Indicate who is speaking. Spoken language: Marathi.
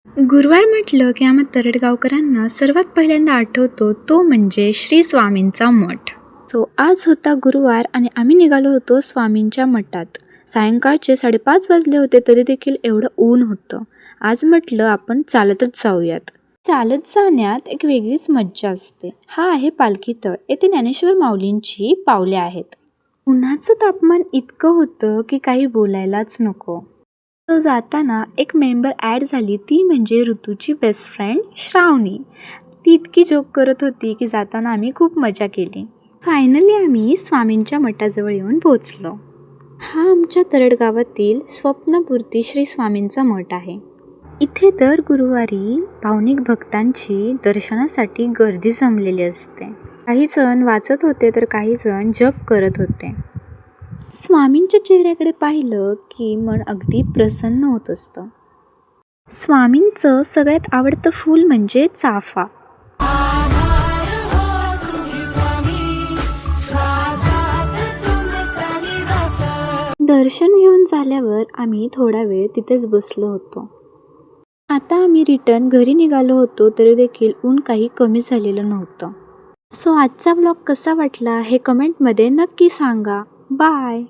Speaker 1: गुरुवार म्हटलं की आम्हा तरडगावकरांना सर्वात पहिल्यांदा आठवतो तो म्हणजे श्री स्वामींचा मठ. आज होता गुरुवार आणि आम्ही निघालो होतो स्वामींच्या मठात. सायंकाळचे 5:30 वाजले होते तरी देखील एवढं ऊन होतं. आज म्हटलं आपण चालतच जाऊयात. चालत जाण्यात एक वेगळीच मज्जा असते. हा आहे पालखी तळ. येथे ज्ञानेश्वर माऊलींची पावले आहेत. उन्हाचं तापमान इतकं होतं की काही बोलायलाच नको. तो जाताना एक मेंबर ॲड झाली, ती म्हणजे ऋतूची बेस्ट फ्रेंड श्रावणी. ती इतकी जोक करत होती की जाताना आम्ही खूप मजा केली. फायनली आम्ही स्वामींच्या मठाजवळ येऊन पोचलो. हा आमच्या तरडगावातील स्वप्नपूर्ती श्री स्वामींचा मठ आहे. इथे दर गुरुवारी भावनिक भक्तांची दर्शनासाठी गर्दी जमलेली असते. काही जण वाचत होते तर काही जण जप करत होते. स्वामींच्या चेहऱ्याकडे पाहिलं की मन अगदी प्रसन्न होत असतं. स्वामींचं सगळ्यात आवडतं फूल म्हणजे चाफा. दर्शन घेऊन झाल्यावर आम्ही थोडा वेळ तिथेच बसलो होतो. आता आम्ही रिटर्न घरी निघालो होतो तरी देखील ऊन काही कमी झालेलं नव्हतं. आजचा व्लॉग कसा वाटला हे कमेंटमध्ये नक्की सांगा. बाय.